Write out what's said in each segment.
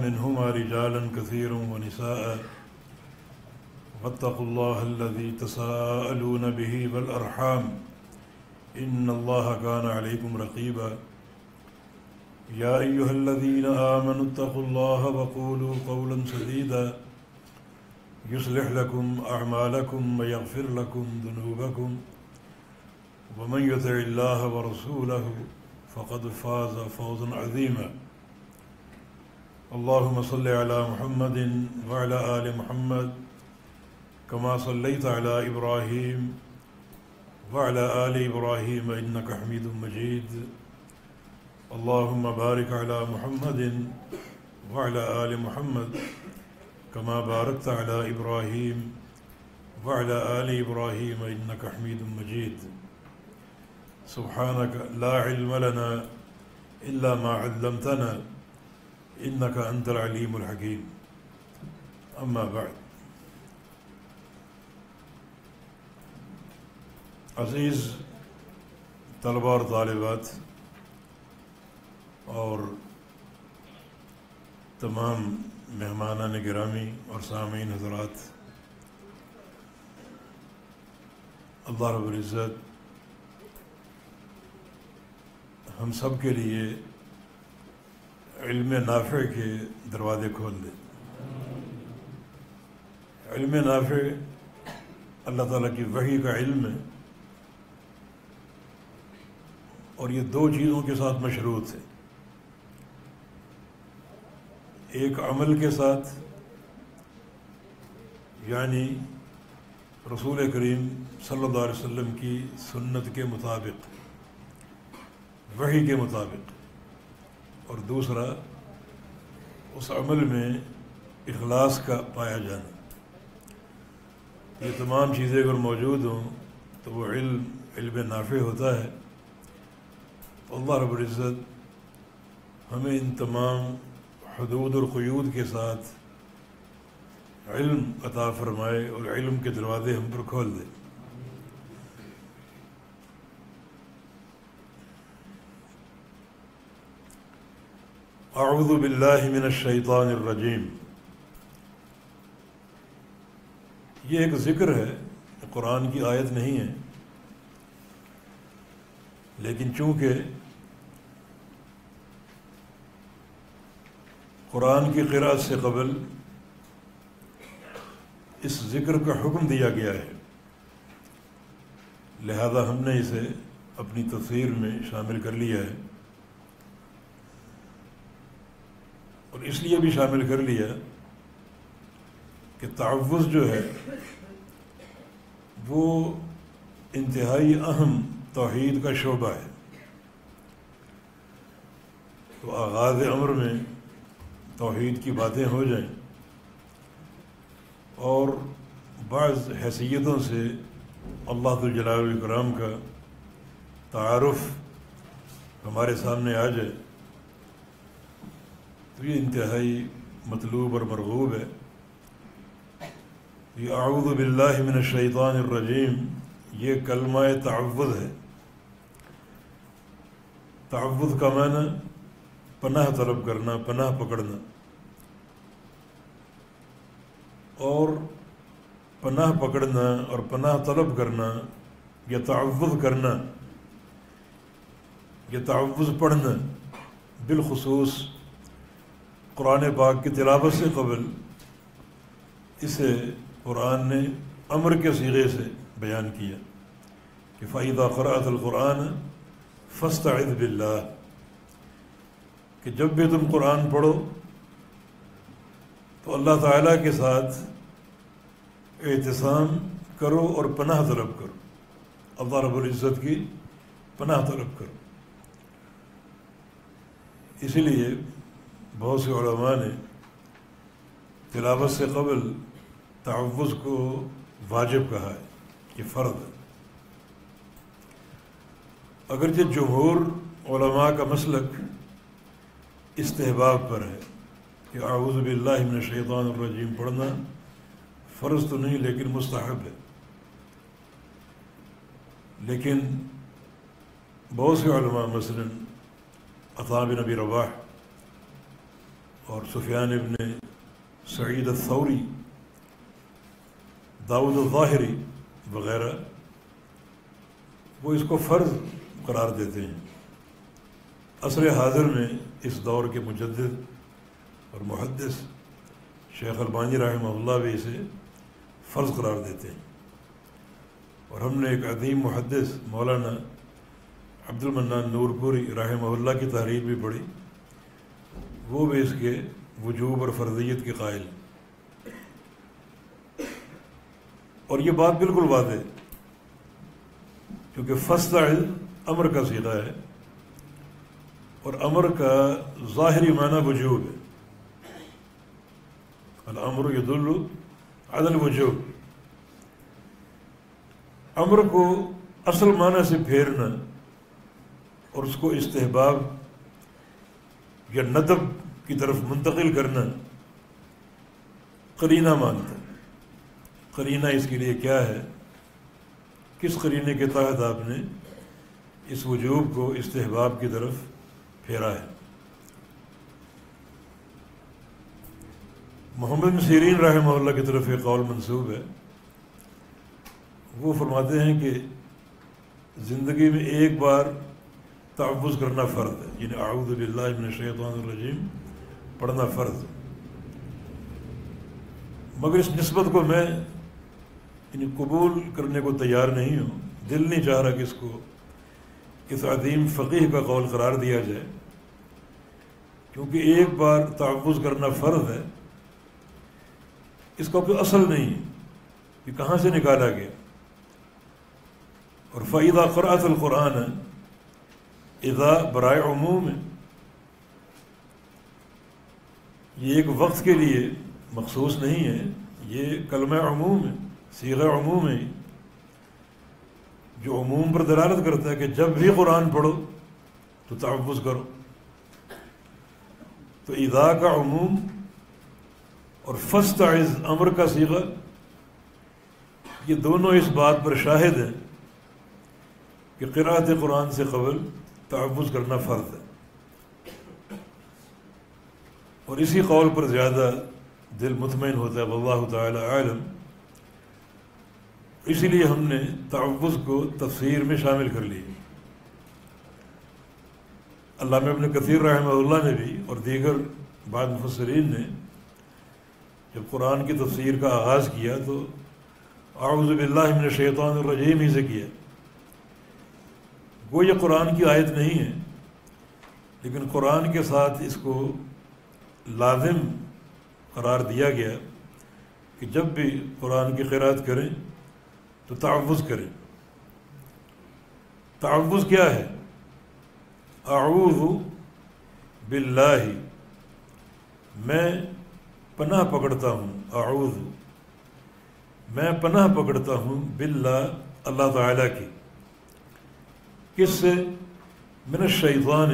منهما رجالا كثيرا ونساء واتقوا الله الذي تساءلون به والأرحام إن الله كان عليكم رقيبا يا أيها الذين آمنوا اتقوا الله وقولوا قولا سديدا يصلح لكم أعمالكم ويغفر لكم ذنوبكم ومن يطع الله ورسوله فقد فاز فوزا عظيما اللهم صل على محمد وعلى آل محمد كما صليت على إبراهيم وعلى آل إبراهيم إنك حميد مجيد اللهم بارك على محمد وعلى آل محمد كما باركت على إبراهيم وعلى آل إبراهيم إنك حميد مجيد سبحانك لا علم لنا إلا ما علمتنا إنك أنت العليم الحكيم أما بعد عزیز طلباء اور طالبات اور تمام مہمانان گرامی اور سامعین حضرات، اللہ رب العزت ہم سب کے لیے علم نافع کے دروازے کھول دے۔ علم نافع اللہ تعالیٰ کی وحی کا علم ہے، اور یہ دو چیزوں کے ساتھ مشروط ہے، ایک عمل کے ساتھ، یعنی رسول کریم صلی اللہ علیہ وسلم کی سنت کے مطابق، وحی کے مطابق، اور دوسرا اس عمل میں اخلاص کا پایا جانا۔ یہ تمام چیزیں اگر موجود ہوں تو وہ علم نافع ہوتا ہے۔ اللہ رب العزت ہمیں ان تمام حدود اور قیود کے ساتھ علم عطا فرمائے اور علم کے دروازے ہم پر کھول دے۔ اعوذ باللہ من الشیطان الرجیم، یہ ایک ذکر ہے، قرآن کی آیت نہیں ہے، لیکن چونکہ قرآن کی قراءت سے قبل اس ذکر کا حکم دیا گیا ہے، لہذا ہم نے اسے اپنی تفسیر میں شامل کر لیا ہے، اور اس لیے بھی شامل کر لیا کہ تعوذ جو ہے وہ انتہائی اہم توحید کا شعبہ ہے۔ تو آغاز امر میں توحید کی باتیں ہو جائیں اور بعض حیثیتوں سے اللہ ذو الجلال والاکرام کا تعارف ہمارے سامنے آ جائے تو یہ انتہائی مطلوب اور مرغوب ہے۔ یہ اعوذ باللہ من الشیطان الرجیم یہ کلمہ تعوذ ہے۔ تعوذ کا معنی پناہ طلب کرنا، پناہ پکڑنا، اور پناہ پکڑنا اور پناہ طلب کرنا، یہ تعوذ کرنا، یہ تعوذ پڑھنا، بالخصوص قرآن پاک کی تلاوت سے قبل اسے قرآن نے امر کے صیغے سے بیان کیا کہ فَإِذَا قَرَأْتَ الْقُرْآنَ فَاسْتَعِذْ بِاللَّهِ، کہ جب بھی تم قرآن پڑھو تو اللہ تعالیٰ کے ساتھ اعتصام کرو اور پناہ طلب کرو، اللہ رب العزت کی پناہ طلب کرو۔ اسی لیے بہت سے علماء نے تلاوت سے قبل تعوذ کو واجب کہا ہے کہ فرض ہے، اگرچہ جمہور علماء کا مسلک استحباب پر ہے کہ اعوذ باللہ من الشیطان الرجیم پڑھنا فرض تو نہیں لیکن مستحب ہے، لیکن بہت سے علماء مثلاً عطا بن ابی رباح اور سفیان ابن سعید الثوری، داؤد الظاہری وغیرہ، وہ اس کو فرض قرار دیتے ہیں۔ عصر حاضر میں اس دور کے مجدد اور محدث شیخ البانی رحمہ اللہ بھی اسے فرض قرار دیتے ہیں، اور ہم نے ایک عظیم محدث مولانا عبد المنان نور پوری رحمہ اللہ کی تحریر بھی پڑھی، وہ بھی اس کے وجوب اور فرضیت کے قائل، اور یہ بات بالکل واضح ہے، کیونکہ فاستعذ امر کا صیغہ ہے، اور امر کا ظاہری معنی وجوب ہے۔ الامر یدل علی الوجوب، امر کو اصل معنی سے پھیرنا اور اس کو استحباب یا ندب کی طرف منتقل کرنا قرینہ مانتا ہے۔ قرینہ اس کے لیے کیا ہے؟ کس قرینے کے تحت آپ نے اس وجوب کو استحباب کی طرف پھیرا ہے؟ محمد بن سیرین رحمہ اللہ کی طرف ایک قول منسوب ہے، وہ فرماتے ہیں کہ زندگی میں ایک بار تعوذ کرنا فرض ہے، یعنی اعوذ باللہ من الشیطان الرجیم پڑھنا فرض ہے، مگر اس نسبت کو میں قبول کرنے کو تیار نہیں ہوں، دل نہیں چاہ رہا کہ اس کو اس عظیم فقیہ کا قول قرار دیا جائے، کیونکہ ایک بار تعوذ کرنا فرض ہے، اس کا کوئی اصل نہیں ہے، یہ کہاں سے نکالا گیا؟ اور فَإِذَا قَرَأْتَ الْقُرْآنَ اذا برائے عموم ہے، یہ ایک وقت کے لیے مخصوص نہیں ہے، یہ کلمہ عموم ہے، صیغہ عموم ہے، جو عموم پر دلالت کرتا ہے کہ جب بھی قرآن پڑھو تو تعوذ کرو۔ تو اذا کا عموم اور فاستعذ امر کا صیغہ، یہ دونوں اس بات پر شاہد ہیں کہ قراءت قرآن سے قبل تعوذ کرنا فرض ہے، اور اسی قول پر زیادہ دل مطمئن ہوتا ہے، واللہ تعالی عالم۔ اسی لیے ہم نے تعوذ کو تفسیر میں شامل کر لی۔ علامہ ابن کثیر رحمہ اللہ نے بھی اور دیگر بعض مفسرین نے جب قرآن کی تفسیر کا آغاز کیا تو اعوذ باللہ من الشیطان الرجیم ہی سے کیا، وہ یہ قرآن کی آیت نہیں ہے، لیکن قرآن کے ساتھ اس کو لازم قرار دیا گیا کہ جب بھی قرآن کی قرأت کریں تو تعوذ کریں۔ تعوذ کیا ہے؟ اعوذ باللہ، میں پناہ پکڑتا ہوں، اعوذ میں پناہ پکڑتا ہوں، باللہ اللہ تعالیٰ کی، کس سے؟ من الشیطان،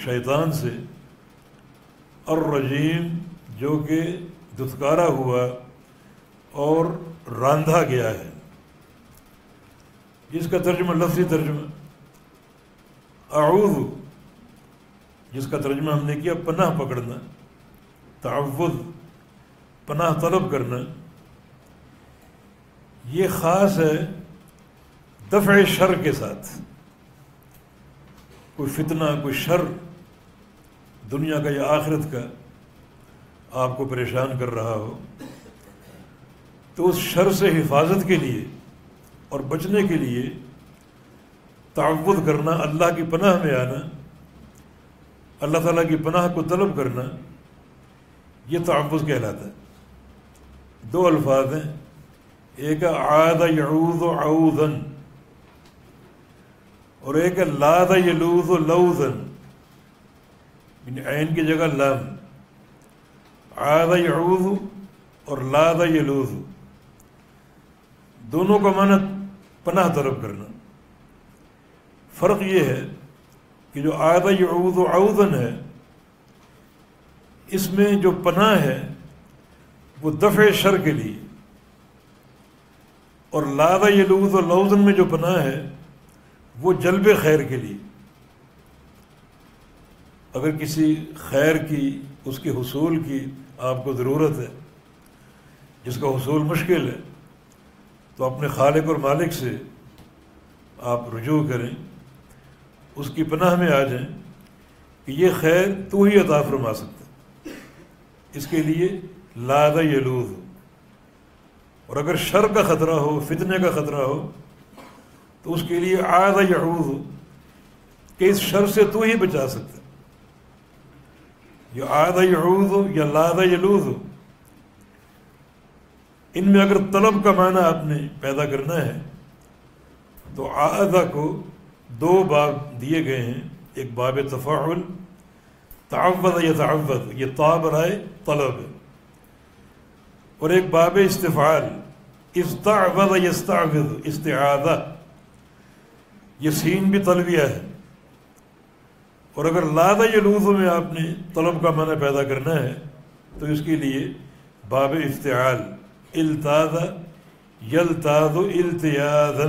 شیطان سے، الرجیم جو کہ دھتکارا ہوا اور راندھا گیا ہے۔ جس کا ترجمہ لفظی ترجمہ اعوذ، جس کا ترجمہ ہم نے کیا پناہ پکڑنا، تعوذ پناہ طلب کرنا، یہ خاص ہے دفع شر کے ساتھ۔ کوئی فتنہ، کوئی شر دنیا کا یا آخرت کا آپ کو پریشان کر رہا ہو تو اس شر سے حفاظت کے لیے اور بچنے کے لیے تعوذ کرنا، اللہ کی پناہ میں آنا، اللہ تعالیٰ کی پناہ کو طلب کرنا، یہ تعوذ کہلاتا ہے۔ دو الفاظ ہیں، ایک عاد یعوذ عوذا اور ایک لاذ یلوذ لوذا، یعنی عین کی جگہ لام، عاد یعوذ اور لاذ یلوذ، دونوں کا معنی پناہ طلب کرنا۔ فرق یہ ہے کہ جو عاد یعوذ عوذا ہے، اس میں جو پناہ ہے وہ دفع شر کے لیے، اور لاذ یلوذ لوذا میں جو پناہ ہے وہ جلب خیر کے لیے۔ اگر کسی خیر کی اس کے حصول کی آپ کو ضرورت ہے، جس کا حصول مشکل ہے، تو اپنے خالق اور مالک سے آپ رجوع کریں، اس کی پناہ میں آ جائیں کہ یہ خیر تو ہی عطا فرما سکتا، اس کے لیے لاذ یلوذ، اور اگر شر کا خطرہ ہو، فتنے کا خطرہ ہو، تو اس کے لیے عاذ یعوذ، کہ اس شر سے تو ہی بچا سکتا۔ یا عاذ یعوذ یا لاذ یلوذ، ان میں اگر طلب کا معنی آپ نے پیدا کرنا ہے تو عاذ کو دو باب دیے گئے ہیں، ایک باب تفاعل، تعوذ یتعوذ، یہ تا برائے طلب ہے، اور ایک باب استفعال، استعوذ یستعوذ، استعاذہ، یہ سین بھی طلبیہ ہے۔ اور اگر لاذ یلوذ میں آپ نے طلب کا معنی پیدا کرنا ہے تو اس کے لیے باب افتعال، التاذ یلتاذ التیاذا،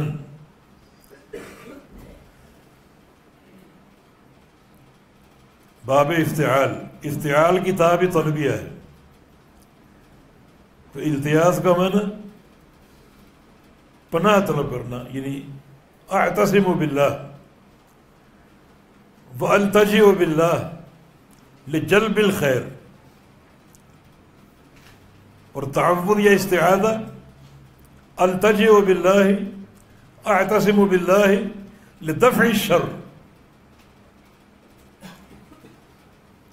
باب افتعال، افتعال کی تا بھی طلبیہ ہے، تو التیاذ کا معنی پناہ طلب کرنا، یعنی اعتصم باللہ والتجئ باللہ لجلب الخیر، اور تعوذ یا استعاذہ، التجئ باللہ اعتصم باللہ لدفع الشر،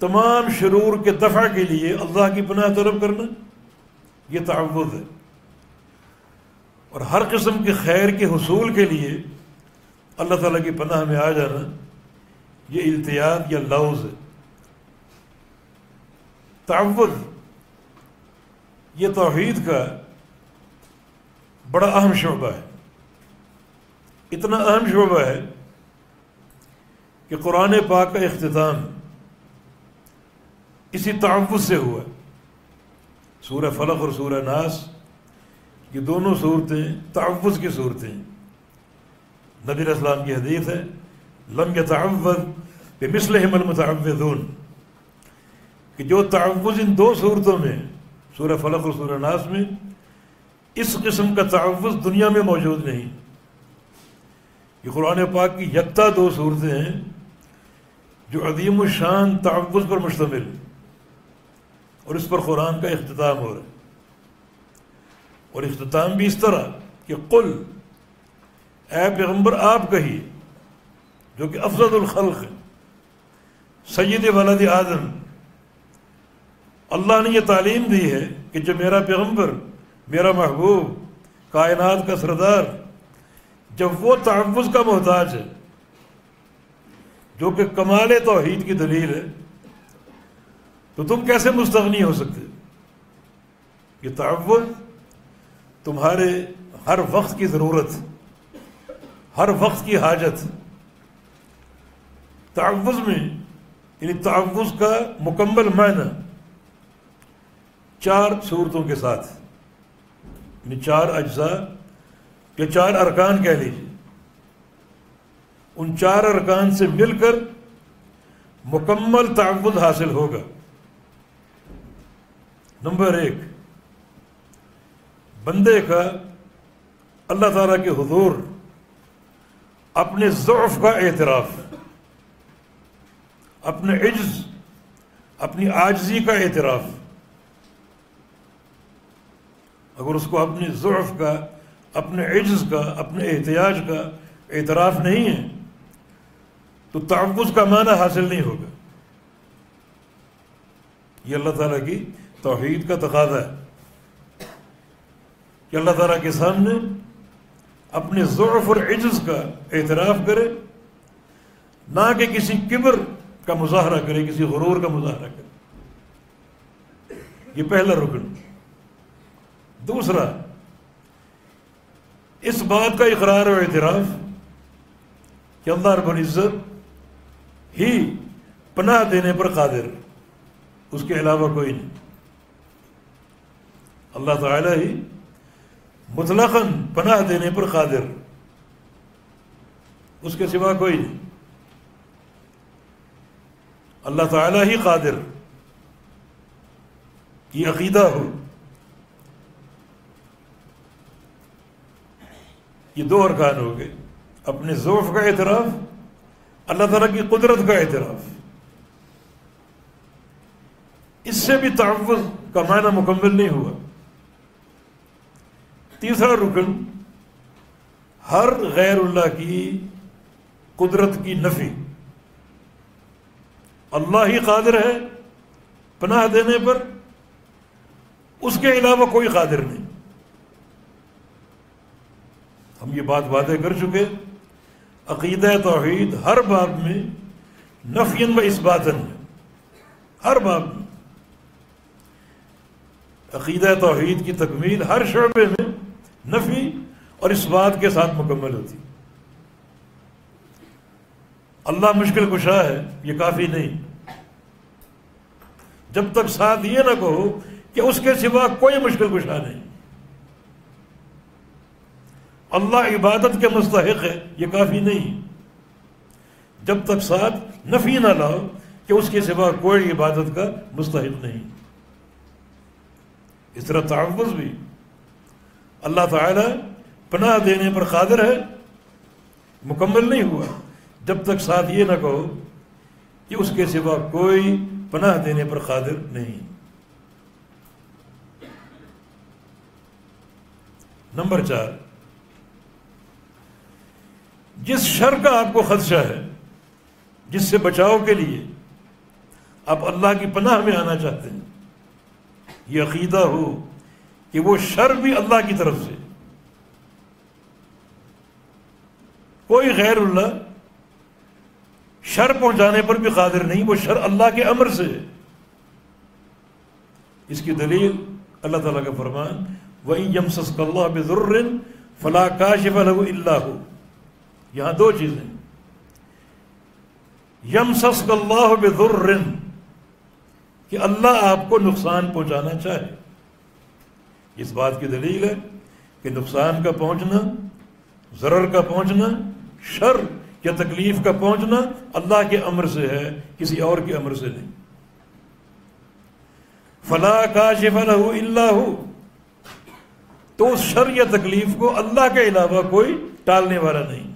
تمام شرور کے دفع کے لیے اللہ کی پناہ طلب کرنا، یہ تعوذ ہے۔ اور ہر قسم کے خیر کے حصول کے لیے اللہ تعالیٰ کی پناہ میں آ جانا، یہ التیاذ یا لوز ہے۔ تعوذ یہ توحید کا بڑا اہم شعبہ ہے، اتنا اہم شعبہ ہے کہ قرآن پاک کا اختتام اسی تعوذ سے ہوا۔ سورہ فلق اور سورہ ناس، یہ دونوں صورتیں تعوذ کی صورتیں ہیں۔ نبی علیہ السلام کی حدیث ہے، لم یتعوذ بمثلہم المتعوذون، کہ جو تعوذ ان دو صورتوں میں، سورہ فلق اور سورہ ناس میں، اس قسم کا تعوذ دنیا میں موجود نہیں۔ یہ قرآن پاک کی یکتا دو صورتیں ہیں جو عظیم الشان تعوذ پر مشتمل، اور اس پر قرآن کا اختتام ہو رہا ہے، اور اختتام بھی اس طرح کہ قل، اے پیغمبر آپ کہیے، جو کہ افضل الخلق ہے، سید ولد آدم، اللہ نے یہ تعلیم دی ہے کہ جو میرا پیغمبر، میرا محبوب، کائنات کا سردار، جب وہ تعوذ کا محتاج ہے، جو کہ کمال توحید کی دلیل ہے، تو تم کیسے مستغنی ہو سکتے؟ یہ تعوذ تمہارے ہر وقت کی ضرورت، ہر وقت کی حاجت۔ تعوذ میں، یعنی تعوذ کا مکمل معنی 4 صورتوں کے ساتھ، یعنی 4 اجزاء یا 4 ارکان کہہ لیجیے، ان 4 ارکان سے مل کر مکمل تعوذ حاصل ہوگا۔ نمبر 1، بندے کا اللہ تعالیٰ کے حضور اپنے ضعف کا اعتراف، اپنے عجز، اپنی عاجزی کا اعتراف۔ اگر اس کو اپنے ضعف کا، اپنے عجز کا، اپنے احتیاج کا اعتراف نہیں ہے تو تعوذ کا معنی حاصل نہیں ہوگا۔ یہ اللہ تعالیٰ کی توحید کا تقاضا ہے کہ اللہ تعالیٰ کے سامنے اپنے ضعف اور عجز کا اعتراف کرے، نہ کہ کسی کبر کا مظاہرہ کرے، کسی غرور کا مظاہرہ کرے۔ یہ پہلا رکن۔ دوسرا، اس بات کا اقرار و اعتراف کہ اللہ رب العزت ہی پناہ دینے پر قادر، اس کے علاوہ کوئی نہیں۔ اللہ تعالیٰ ہی مطلقاً پناہ دینے پر قادر، اس کے سوا کوئی نہیں۔ اللہ تعالیٰ ہی قادر، یہ عقیدہ ہو. یہ دو ارکان ہو گئے، اپنے ضعف کا اعتراف، اللہ تعالیٰ کی قدرت کا اعتراف. اس سے بھی تعوذ کا معنی مکمل نہیں ہوا. تیسرا رکن، ہر غیر اللہ کی قدرت کی نفی. اللہ ہی قادر ہے پناہ دینے پر، اس کے علاوہ کوئی قادر نہیں. ہم یہ بات واضح کر چکے، عقیدہ توحید ہر باب میں نفیاً و اثباتاً ہے. ہر باب میں عقیدہ توحید کی تکمیل ہر شعبے میں نفی اور اثبات کے ساتھ مکمل ہوتی. اللہ مشکل کشا ہے یہ کافی نہیں، جب تک ساتھ یہ نہ کہو کہ اس کے سوا کوئی مشکل کشا نہیں. اللہ عبادت کے مستحق ہے یہ کافی نہیں، جب تک ساتھ نفی نہ لاؤ کہ اس کے سوا کوئی عبادت کا مستحق نہیں. اس طرح تعوذ بھی اللہ تعالی پناہ دینے پر قادر ہے، مکمل نہیں ہوا جب تک ساتھ یہ نہ کہو کہ اس کے سوا کوئی پناہ دینے پر قادر نہیں. نمبر 4، جس شر کا آپ کو خدشہ ہے، جس سے بچاؤ کے لیے آپ اللہ کی پناہ میں آنا چاہتے ہیں، یہ عقیدہ ہو کہ وہ شر بھی اللہ کی طرف سے. کوئی غیر اللہ شر پہنچانے پر بھی قادر نہیں، وہ شر اللہ کے امر سے ہے. اس کی دلیل اللہ تعالیٰ کا فرمان وَإِن يَمْسَسْكَ اللَّهُ بِضُرٍّ فَلَا كَاشِفَ لَهُ إِلَّا هُوَ. یہاں دو چیزیں، يَمْسَسْكَ اللَّهُ بِضُرٍّ کہ اللہ آپ کو نقصان پہنچانا چاہے. اس بات کی دلیل ہے کہ نقصان کا پہنچنا، ضرر کا پہنچنا، شر یا تکلیف کا پہنچنا اللہ کے امر سے ہے، کسی اور کے امر سے نہیں. فَلَا كَاشِفَ لَهُ إِلَّا هُوَ، تو اس شر یا تکلیف کو اللہ کے علاوہ کوئی ٹالنے والا نہیں.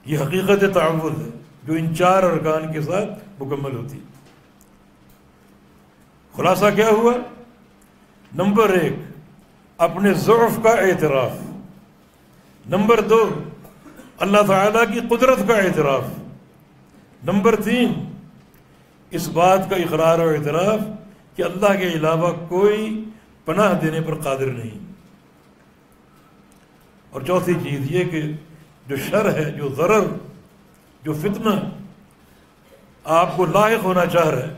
یہ حقیقت تعوذ ہے جو ان 4 ارکان کے ساتھ مکمل ہوتی. خلاصہ کیا ہوا؟ نمبر 1، اپنے ضعف کا اعتراف. نمبر 2، اللہ تعالیٰ کی قدرت کا اعتراف. نمبر 3، اس بات کا اقرار و اعتراف کہ اللہ کے علاوہ کوئی پناہ دینے پر قادر نہیں. اور چوتھی چیز یہ کہ جو شر ہے، جو ضرر، جو فتنہ آپ کو لاحق ہونا چاہ رہا ہے،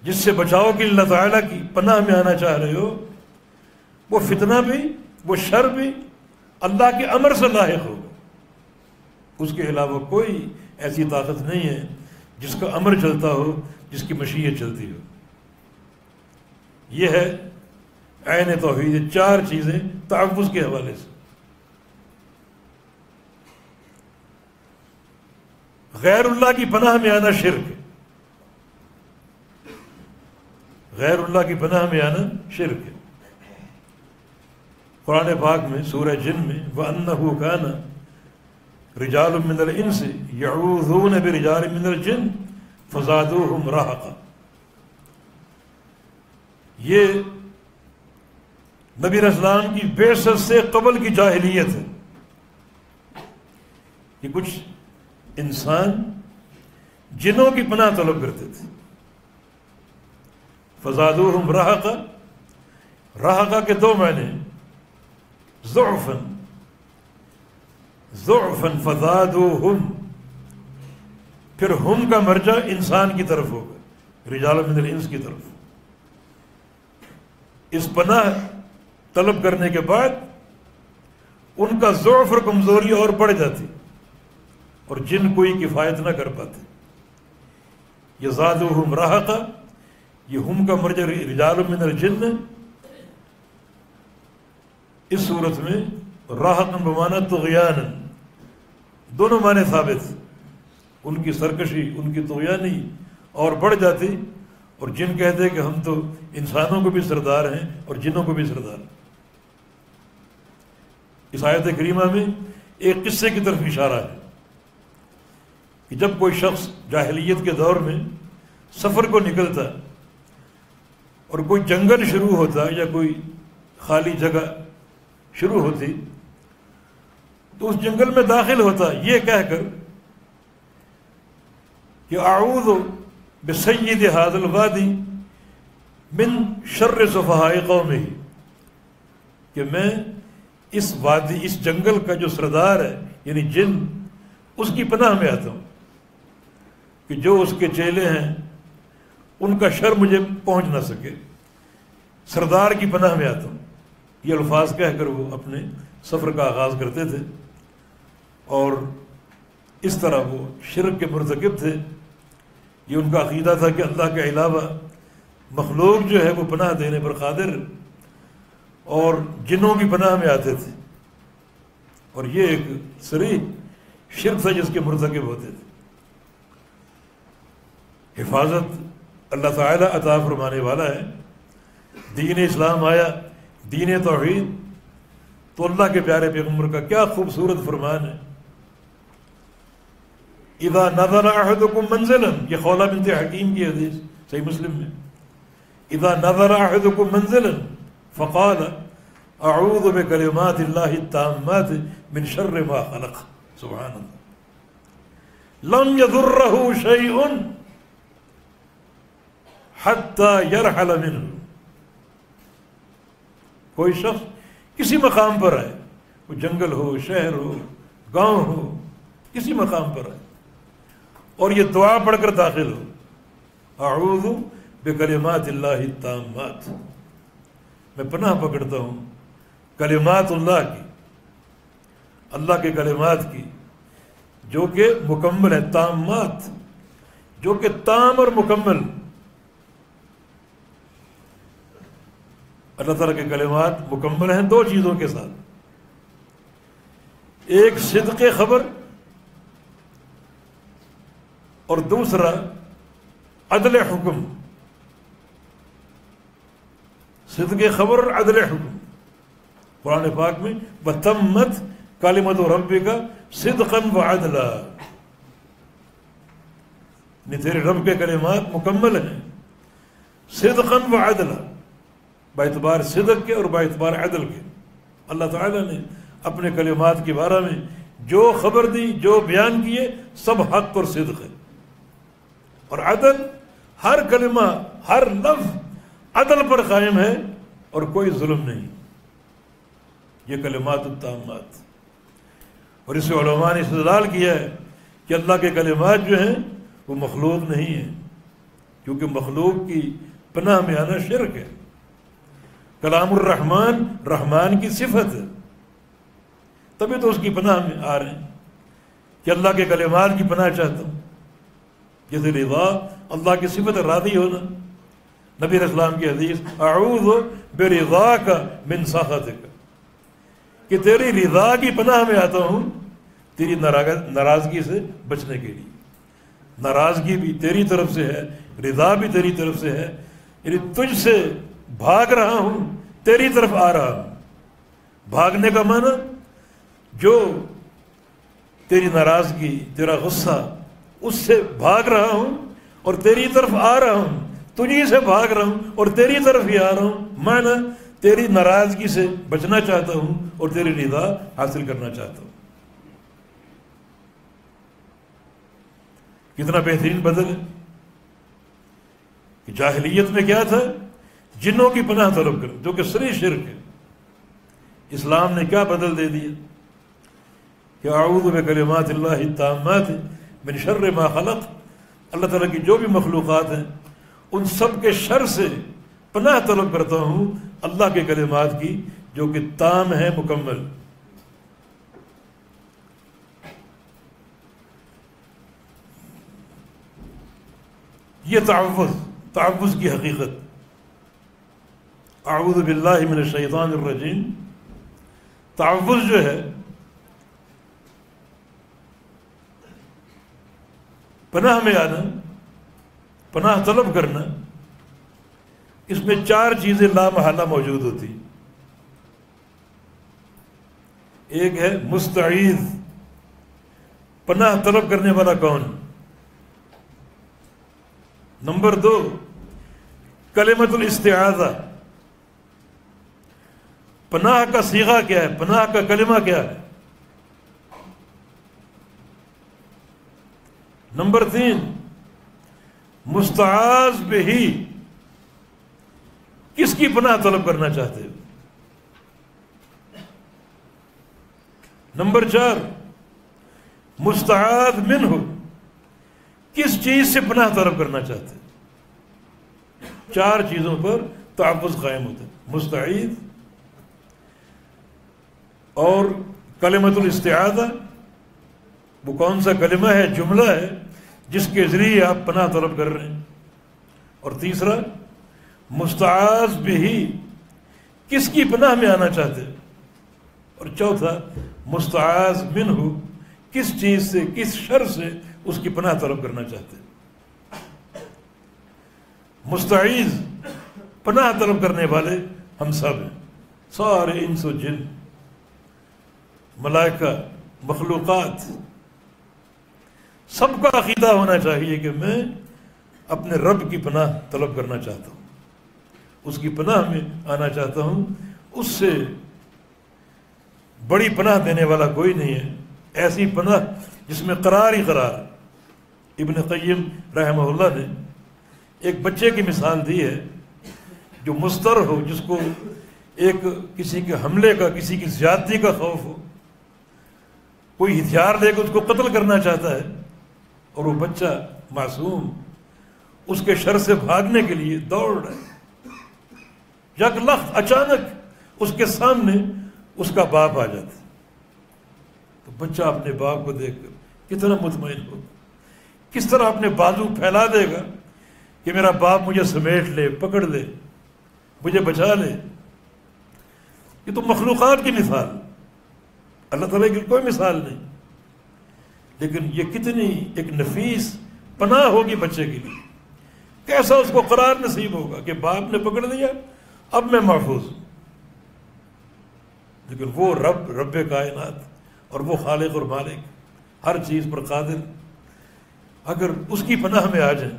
جس سے بچاؤ کے اللہ تعالیٰ کی پناہ میں آنا چاہ رہے ہو، وہ فتنہ بھی، وہ شر بھی اللہ کے امر سے لاحق ہوگا. اس کے علاوہ کوئی ایسی طاقت نہیں ہے جس کا امر چلتا ہو، جس کی مشیت چلتی ہو. یہ ہے عین توحید. 4 چیزیں تعوذ کے حوالے سے. غیر اللہ کی پناہ میں آنا شرک ہے. غیر اللہ کی پناہ میں آنا شرک ہے. قرآن پاک میں سورہ جن میں وَأَنَّهُ كَانَ رِجَالٌ مِّنَ الْإِنسِ يَعُوذُونَ بِرِجَالٍ مِّنَ الْجِنِّ فَزَادُوهُمْ رَهَقًا. یہ نبی اسلام کی بعثت سے قبل کی جاہلیت ہے کہ کچھ انسان جنوں کی پناہ طلب کرتے تھے. فزادوہم رہقا، رہقا کے 2 معنی، ضعفاً، ضعفاً فزادوہم، پھر ہم کا مرجع انسان کی طرف ہوگا، رجال من الانس کی طرف. اس پناہ طلب کرنے کے بعد ان کا ضعف اور کمزوری اور بڑھ جاتی اور جن کوئی کفایت نہ کر پاتے. یہ زادوہم رہقا، یہ ہم کا مرجع رجال من الجن. اس صورت میں رہقا بمعنی طغیانا، دونوں معنی ثابت. ان کی سرکشی، ان کی طغیانی اور بڑھ جاتی، اور جن کہتے کہ ہم تو انسانوں کو بھی سردار ہیں اور جنوں کو بھی سردار ہیں۔ اس آیت کریمہ میں ایک قصے کی طرف اشارہ ہے کہ جب کوئی شخص جاہلیت کے دور میں سفر کو نکلتا اور کوئی جنگل شروع ہوتا یا کوئی خالی جگہ شروع ہوتی، تو اس جنگل میں داخل ہوتا یہ کہہ کر کہ اعوذ بسید ھذا الوادی من شر سفہاء قومہ، کہ میں اس وادی، اس جنگل کا جو سردار ہے یعنی جن، اس کی پناہ میں آتا ہوں کہ جو اس کے چیلے ہیں ان کا شر مجھے پہنچ نہ سکے، سردار کی پناہ میں آتا ہوں۔ یہ الفاظ کہہ کر وہ اپنے سفر کا آغاز کرتے تھے، اور اس طرح وہ شرک کے مرتکب تھے۔ یہ ان کا عقیدہ تھا کہ اللہ کے علاوہ مخلوق جو ہے وہ پناہ دینے پر قادر، اور جنوں کی پناہ میں آتے تھے، اور یہ ایک صریح شرک تھا جس کے مرتکب ہوتے تھے۔ حفاظت اللہ تعالیٰ عطا فرمانے والا ہے۔ دین اسلام آیا، دین توحید، تو اللہ کے پیارے پیغمبر کا کیا خوبصورت فرمان ہے، اذا نظر احدکم منزلا، یہ خولہ بنت حکیم کی حدیث صحیح مسلم میں، اذا نظر احدکم منزلا فقال اعوذ بکلمات اللہ التامات من شر ما خلق، سبحان اللہ، لم یضرہ شیء حتی یرحل منہ۔ کوئی شخص کسی مقام پر آئے، وہ جنگل ہو، شہر ہو، گاؤں ہو، کسی مقام پر آئے اور یہ دعا پڑھ کر داخل ہو، اعوذ بکلمات اللہ التامات، میں پناہ پکڑتا ہوں کلمات اللہ کی، اللہ کے کلمات کی جو کہ مکمل ہے، تامات جو کہ تام اور مکمل۔ اللہ تعالیٰ کے کلمات مکمل ہیں دو چیزوں کے ساتھ، ایک صدق خبر اور دوسرا عدل حکم۔ صدق خبر اور عدل حکم قرآن پاک میں وَتَمَّتْ کَلِمَتُ رَبِّكَ صِدْقًا وَعَدْلًا، تیرے رب کے کلمات مکمل ہیں صدقاً وعدلا، باعتبار صدق کے اور باعتبار عدل کے۔ اللہ تعالیٰ نے اپنے کلمات کے بارے میں جو خبر دی، جو بیان کیے، سب حق اور صدق ہے، اور عدل، ہر کلمہ، ہر لفظ عدل پر قائم ہے اور کوئی ظلم نہیں۔ یہ کلمات التامات، اور اس سے علماء نے استدلال کیا ہے کہ اللہ کے کلمات جو ہیں وہ مخلوق نہیں ہیں، کیونکہ مخلوق کی پناہ میں آنا شرک ہے۔ کلام الرحمن رحمان کی صفت ہے، تبھی تو اس کی پناہ میں آ رہے ہیں کہ اللہ کے کلمات کی پناہ چاہتا ہوں۔ جیسے رضا، اللہ کی صفت راضی ہونا، نبی علیہ السلام کی حدیث اعوذ برضاک من سخطک، کہ تیری رضا کی پناہ میں آتا ہوں تیری ناراضگی سے بچنے کے لیے۔ ناراضگی بھی تیری طرف سے ہے، رضا بھی تیری طرف سے ہے، یعنی تجھ سے بھاگ رہا ہوں، تیری طرف آ رہا ہوں۔ بھاگنے کا معنی جو تیری ناراضگی، تیرا غصہ، اس سے بھاگ رہا ہوں اور تیری طرف آ رہا ہوں، تجھی سے بھاگ رہا ہوں اور تیری طرف ہی آ رہا ہوں، معنی تیری ناراضگی سے بچنا چاہتا ہوں اور تیری رضا حاصل کرنا چاہتا ہوں۔ کتنا بہترین بدل ہے کہ جاہلیت میں کیا تھا، جنوں کی پناہ طلب کر، جو کہ صریح شرک ہے۔ اسلام نے کیا بدل دے دیا کہ اعوذ بکلمات اللہ التامات من شر ما خلق، اللہ تعالیٰ کی جو بھی مخلوقات ہیں ان سب کے شر سے پناہ طلب کرتا ہوں اللہ کے کلمات کی جو کہ تام ہے، مکمل۔ یہ تعوذ کی حقیقت، اعوذ باللہ من الشیطان الرجیم، تعوذ جو ہے پناہ میں آنا، پناہ طلب کرنا، اس میں 4 چیزیں لامحالہ موجود ہوتی۔ ایک ہے مستعیذ، پناہ طلب کرنے والا کون؟ نمبر 2 کلمۃ الاستعاذہ، پناہ کا صیغہ کیا ہے، پناہ کا کلمہ کیا ہے؟ نمبر 3 مستعاذ بہ، کس کی پناہ طلب کرنا چاہتے ہو؟ نمبر 4 مستعاذ منہ، کس چیز سے پناہ طلب کرنا چاہتے ہیں؟ 4 چیزوں پر تحفظ قائم ہوتا ہے، مستعیذ اور کلمۃ الاستعاذہ، وہ کون سا کلمہ ہے، جملہ ہے جس کے ذریعے آپ پناہ طلب کر رہے ہیں، اور تیسرا مستعاذ بہ، کس کی پناہ میں آنا چاہتے ہیں، اور چوتھا مستعاذ منہ، کس چیز سے، کس شر سے اس کی پناہ طلب کرنا چاہتے ہیں۔ مستعیذ، پناہ طلب کرنے والے ہم سب ہیں، سارے انس و جن، ملائکہ، مخلوقات، سب کا عقیدہ ہونا چاہیے کہ میں اپنے رب کی پناہ طلب کرنا چاہتا ہوں، اس کی پناہ میں آنا چاہتا ہوں، اس سے بڑی پناہ دینے والا کوئی نہیں ہے، ایسی پناہ جس میں قرار ہی قرار۔ ابن قیم رحمہ اللہ نے ایک بچے کی مثال دی ہے جو مضطر ہو، جس کو ایک کسی کے حملے کا، کسی کی زیادتی کا خوف ہو، کوئی ہتھیار لے کے اس کو قتل کرنا چاہتا ہے، اور وہ بچہ معصوم اس کے شر سے بھاگنے کے لیے دوڑ رہا ہے، یک لخت اچانک اس کے سامنے اس کا باپ آ جاتا ہے، تو بچہ اپنے باپ کو دیکھ کر کتنا مطمئن ہوگا، کس طرح اپنے بازو پھیلا دے گا کہ میرا باپ مجھے سمیٹ لے، پکڑ لے، مجھے بچا لے۔ یہ تو مخلوقات کی مثال، اللہ تعالیٰ کی کوئی مثال نہیں، لیکن یہ کتنی ایک نفیس پناہ ہوگی بچے کے لیے، کیسا اس کو قرار نصیب ہوگا کہ باپ نے پکڑ لیا، اب میں محفوظ ہوں۔ لیکن وہ رب کائنات اور وہ خالق اور مالک، ہر چیز پر قادر، اگر اس کی پناہ میں آ جائیں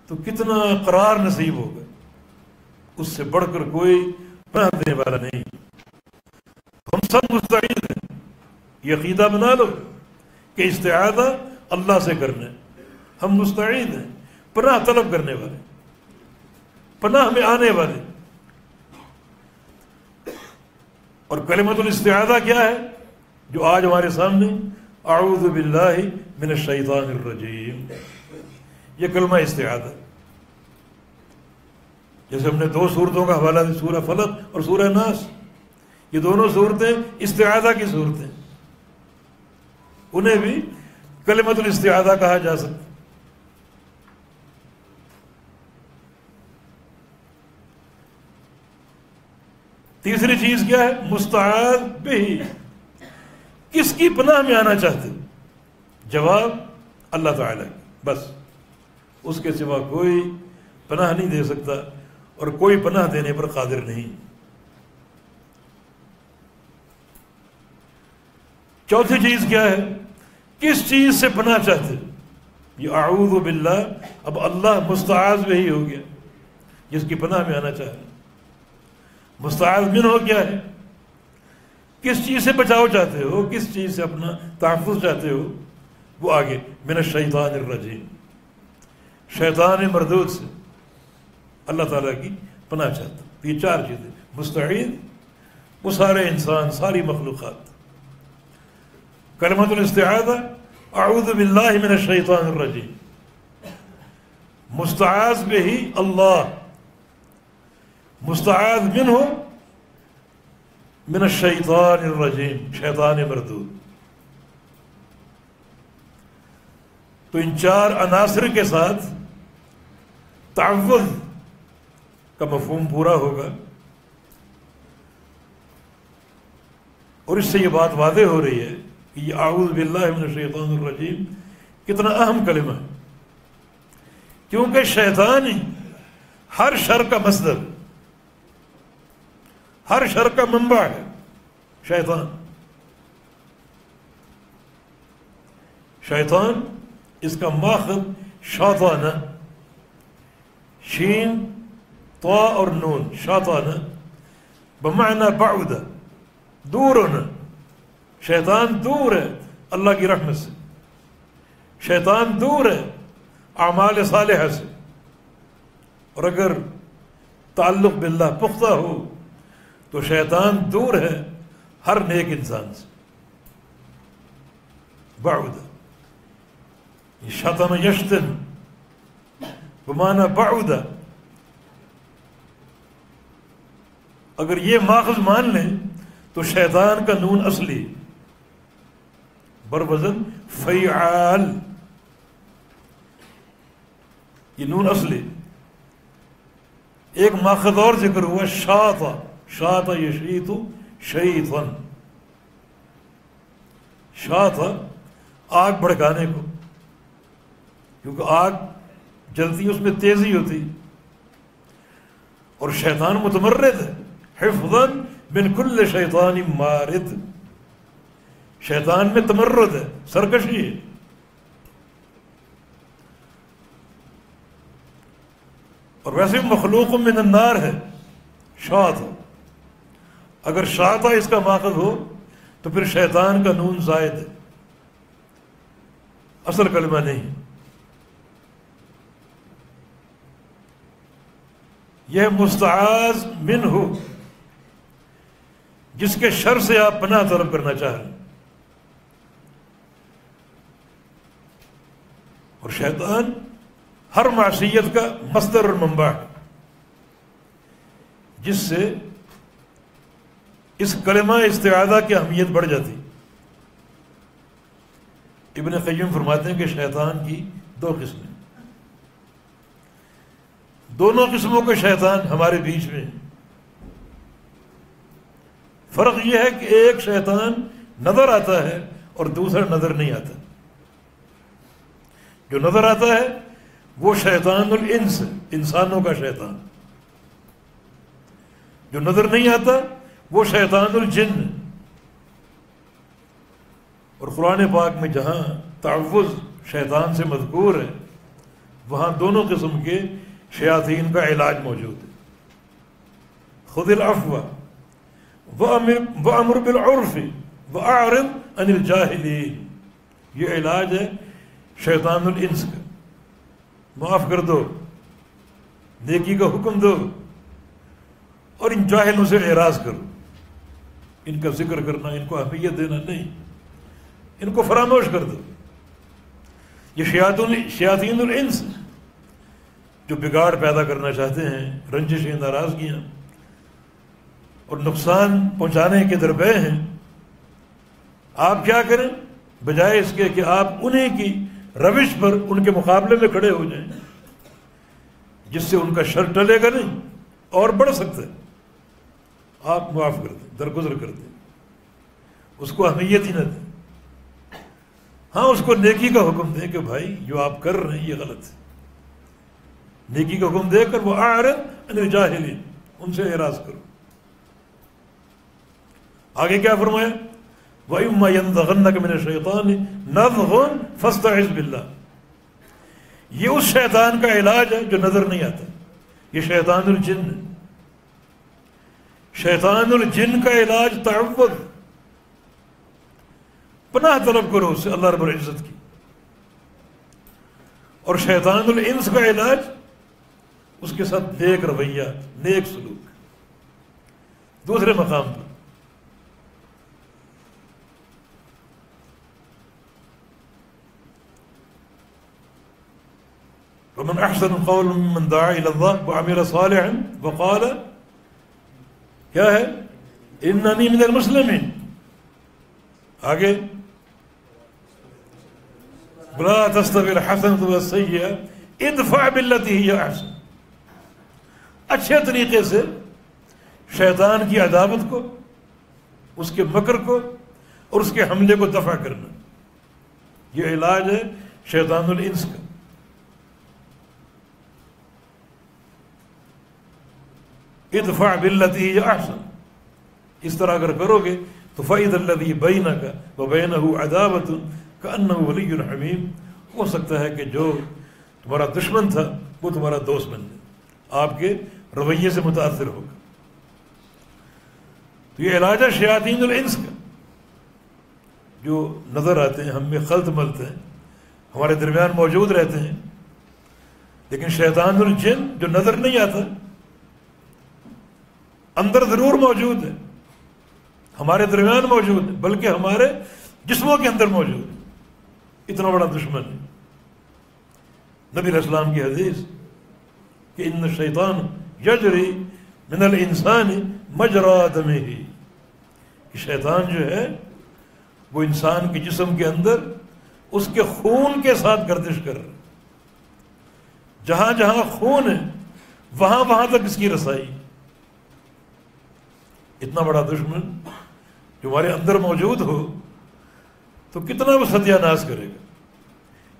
تو کتنا قرار نصیب ہوگا، اس سے بڑھ کر کوئی پناہ دینے والا نہیں۔ ہم سب مستعد ہیں، یہ عقیدہ بنا لو کہ استعاذہ اللہ سے کرنا ہے، ہم مستعد ہیں، پناہ طلب کرنے والے، پناہ میں آنے والے۔ اور کلمۃ الاستعاذہ کیا ہے جو آج ہمارے سامنے؟ اعوذ باللہ من الشیطان الرجیم، یہ کلمہ استعاذہ۔ جیسے ہم نے 2 صورتوں کا حوالہ دیا، سورہ فلق اور سورہ ناس، یہ دونوں صورتیں استعاذہ کی صورتیں، انہیں بھی کلمۃ الاستعاذہ کہا جا سکتا۔ تیسری چیز کیا ہے؟ مستعاذ بہ، کس کی پناہ میں آنا چاہتے؟ جواب اللہ تعالیٰ کی، بس اس کے سوا کوئی پناہ نہیں دے سکتا، اور کوئی پناہ دینے پر قادر نہیں۔ چوتھی چیز کیا ہے؟ کس چیز سے پناہ چاہتے؟ یہ اعوذ باللہ، اب اللہ مستعاذ بہ ہو گیا، جس کی پناہ میں آنا چاہے۔ مستعاذ منہ کیا ہے؟ کس چیز سے بچاؤ چاہتے ہو، کس چیز سے اپنا تحفظ چاہتے ہو، وہ آگے من الشیطان الرجیم، شیطان مردود سے اللہ تعالیٰ کی پناہ چاہتا۔ یہ 4 چیزیں، مستعید، وہ سارے انسان، ساری مخلوقات۔ کلمۃ الاستعاذہ، اعوذ باللہ من الشیطان الرجیم، مستعاذ بہ اللہ، مستعاذ منہ من الشیطان الرجیم، شیطان مردود۔ تو ان 4 عناصر کے ساتھ تعوذ کا مفہوم پورا ہوگا، اور اس سے یہ بات واضح ہو رہی ہے کہ یہ اعوذ باللہ من الشیطان الرجیم کتنا اہم کلمہ ہے، کیونکہ شیطان ہی ہر شر کا مصدر، ہر شر کا منبع ہے شیطان۔ شیطان اس کا ماخذ شاطانہ، شین طا اور نون، شاطانہ بمعنی بعد، دور ہونا۔ شیطان دور ہے اللہ کی رحمت سے، شیطان دور ہے اعمال صالحہ سے، اور اگر تعلق باللہ پختہ ہو تو شیطان دور ہے ہر نیک انسان سے۔ بعد شطن یشتن بمعنی بعد، اگر یہ ماخذ مان لیں تو شیطان کا نون اصلی بروزن فیعال، یہ نون اصلی۔ ایک ماخذ اور ذکر ہوا شاطا، شاطا یشیط شیطن، شاطا آگ بھڑکانے کو، کیونکہ آگ جلتی اس میں تیزی ہوتی، اور شیطان متمرد ہے، حفظا من کل شیطان مارد، شیطان میں تمرد ہے، سرکشی ہے۔ اور ویسے مخلوق من النار ہے شاط، اگر شاطا اس کا ماخذ ہو تو پھر شیطان کا نون زائد ہے، اصل کلمہ نہیں۔ یہ مستعاذ منہ، جس کے شر سے آپ پناہ طلب کرنا چاہ رہے ہیں، اور شیطان ہر معصیت کا مصدر اور منبع ہے، جس سے اس کلمہ استعاذہ کی اہمیت بڑھ جاتی۔ ابن قیم فرماتے ہیں کہ شیطان کی دو قسمیں، دونوں قسموں کے شیطان ہمارے بیچ میں ہیں۔ فرق یہ ہے کہ ایک شیطان نظر آتا ہے اور دوسرا نظر نہیں آتا۔ جو نظر آتا ہے وہ شیطان الانس، انسانوں کا شیطان۔ جو نظر نہیں آتا وہ شیطان الجن۔ اور قرآن پاک میں جہاں تعوذ شیطان سے مذکور ہے، وہاں دونوں قسم کے شیاطین کا علاج موجود ہے۔ خذ العفو وَأَمُرْ بِالْعُرْفِ وَأَعْرِضْ عَنِ الْجَاهِلِينَ، یہ علاج ہے شیطان الانس کا۔ معاف کر دو، نیکی کا حکم دو، اور ان جاہلوں سے اعراض کرو۔ ان کا ذکر کرنا، ان کو اہمیت دینا نہیں، ان کو فراموش کر دو۔ یہ شیاطین الانس جو بگاڑ پیدا کرنا چاہتے ہیں، رنجشیں، ناراضگیاں اور نقصان پہنچانے کے درپے ہیں، آپ کیا کریں؟ بجائے اس کے کہ آپ انہیں کی روش پر ان کے مقابلے میں کھڑے ہو جائیں، جس سے ان کا شر ٹلے گا نہیں اور بڑھ سکتا ہے، آپ معاف کر دیں، درگزر کر دیں، اس کو اہمیت ہی نہ دیں۔ ہاں، اس کو نیکی کا حکم دیں کہ بھائی جو آپ کر رہے ہیں یہ غلط ہے، نیکی کا حکم دے کر وہ اعرض عن الجاہلین، ان سے اعراض کرو۔ آگے کیا فرمایا؟ وَإِمَّا يَنزَغَنَّكَ مِنَ الشَّيْطَانِ نَزْغٌ فَاسْتَعِذْ بِاللَّهِ، یہ اس شیطان کا علاج ہے جو نظر نہیں آتا، یہ شیطان الجن ہے۔ شیطان الجن کا علاج تعوذ، پناہ طلب کرو اس سے اللہ رب العزت کی، اور شیطان الانس کا علاج اس کے ساتھ نیک رویہ، نیک سلوک۔ دوسرے مقام پر وَمَنْ أَحْسَنُ قَوْلًا مِّمَّنْ دَعَا إِلَى اللَّهِ وَعَمِلَ صَالِحًا وَقَالَ، کیا ہے؟ إِنَّنِي مِنَ الْمُسْلِمِينَ۔ آگے وَلَا تَسْتَوِي الْحَسَنَةُ وَالسَّيِّئَةُ ادْفَعْ بِالَّتِي هِيَ أَحْسَنُ، اچھے طریقے سے شیطان کی عداوت کو، اس کے مکر کو اور اس کے حملے کو دفع کرنا، یہ علاج ہے شیطان الانس کا. ادفع باللتی ہی احسن، اس طرح اگر کرو گے تو فَإِذَا الَّذِي بَيْنَكَ وَبَيْنَهُ عَدَاوَةٌ كَأَنَّهُ وَلِيٌّ حَمِيمٌ. ہو سکتا ہے کہ جو تمہارا دشمن تھا وہ تمہارا دوست بن جائے، آپ کے رویے سے متاثر ہوگا. تو یہ علاج ہے شیاطین الانس کا، جو نظر آتے ہیں، ہم میں خلط ملتے ہیں، ہمارے درمیان موجود رہتے ہیں. لیکن شیطان الجن جو نظر نہیں آتا، اندر ضرور موجود ہے، ہمارے درمیان موجود ہے، بلکہ ہمارے جسموں کے اندر موجود ہے. اتنا بڑا دشمن ہے. نبی علیہ السلام کی حدیث کہ ان الشیطان یجری من الانسان مجرا دمہ، کہ شیطان جو ہے وہ انسان کے جسم کے اندر اس کے خون کے ساتھ گردش کر رہا ہے. جہاں جہاں خون ہے وہاں وہاں تک اس کی رسائی. اتنا بڑا دشمن جو ہمارے اندر موجود ہو تو کتنا وہ ستیہ ناش کرے گا،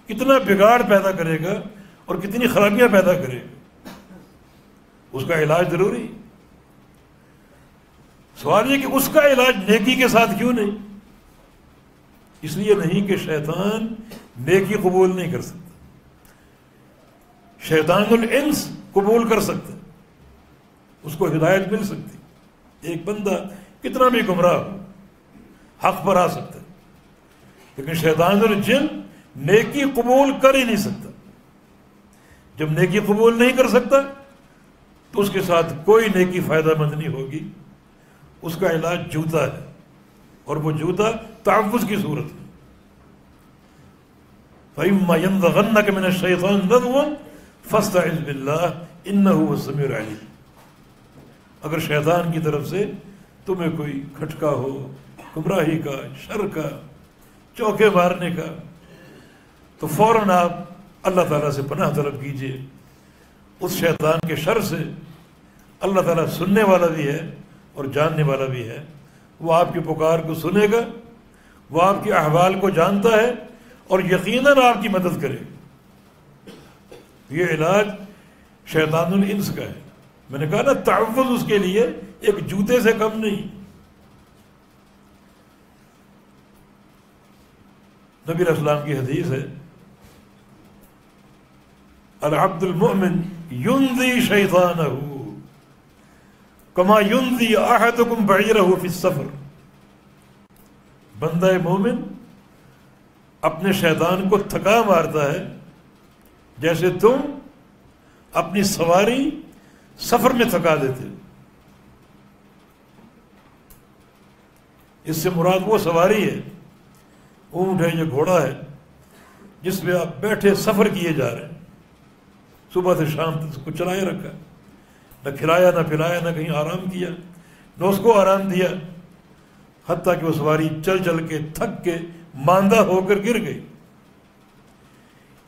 کتنا بگاڑ پیدا کرے گا اور کتنی خرابیاں پیدا کرے گا. اس کا علاج ضروری. سوال یہ کہ اس کا علاج نیکی کے ساتھ کیوں نہیں؟ اس لیے نہیں کہ شیطان نیکی قبول نہیں کر سکتا. شیطان الانس قبول کر سکتا، اس کو ہدایت مل سکتی. ایک بندہ کتنا بھی گمراہ ہو حق پر آ سکتا ہے، لیکن شیطان الجن نیکی قبول کر ہی نہیں سکتا. جب نیکی قبول نہیں کر سکتا تو اس کے ساتھ کوئی نیکی فائدہ مند نہیں ہوگی. اس کا علاج جوتا ہے، اور وہ جوتا تعوذ کی صورت میں. فَإِمَّا يَنزَغَنَّكَ مِنَ الشَّيْطَانِ نَزْغٌ فَاسْتَعِذْ بِاللَّهِ إِنَّهُ هُوَ السَّمِيعُ الْعَلِيمُ. اگر شیطان کی طرف سے تمہیں کوئی کھٹکا ہو گمراہی کا، شر کا، چوکے مارنے کا، تو فوراً آپ اللہ تعالیٰ سے پناہ طلب کیجئے. اس شیطان کے شر سے اللہ تعالیٰ سننے والا بھی ہے اور جاننے والا بھی ہے. وہ آپ کی پکار کو سنے گا، وہ آپ کے احوال کو جانتا ہے اور یقیناً آپ کی مدد کرے گا. یہ علاج شیطان الانس کا ہے. میں نے کہا نا تعوذ اس کے لیے ایک جوتے سے کم نہیں. نبی علیہ السلام کی حدیث ہے العبد المؤمن ينذي شیطانہ کما ينذي احدکم بعیرہ فی السفر. بندہ مومن اپنے شیطان کو تھکا مارتا ہے جیسے تم اپنی سواری سفر میں تھکا دیتے. اس سے مراد وہ سواری ہے، اونٹ ہے، یہ گھوڑا ہے جس میں آپ بیٹھے سفر کیے جا رہے ہیں. صبح سے شام تک اس کو چلائے رکھا، نہ کھلایا نہ پلایا، نہ کہیں آرام کیا، نہ اس کو آرام دیا، حتیٰ کہ وہ سواری چل چل کے تھک کے ماندہ ہو کر گر گئی.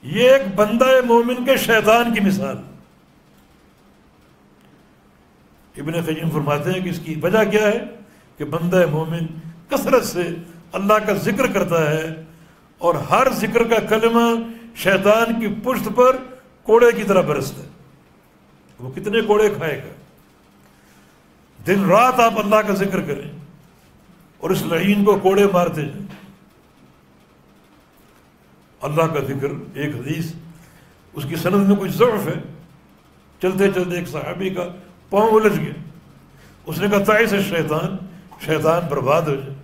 یہ ایک بندہ مومن کے شیطان کی مثال. ابن قیم فرماتے ہیں کہ اس کی وجہ کیا ہے کہ بندہ مومن کثرت سے اللہ کا ذکر کرتا ہے، اور ہر ذکر کا کلمہ شیطان کی پشت پر کوڑے کی طرح برستا ہے. وہ کتنے کوڑے کھائے گا. دن رات آپ اللہ کا ذکر کریں اور اس لعین کو کوڑے مارتے جائیں. اللہ کا ذکر، ایک حدیث اس کی سند میں کچھ ضعف ہے. چلتے چلتے ایک صحابی کا پاؤں الجھ گیا. اس نے کہا تعیس الشیطان، شیطان برباد ہو جائے.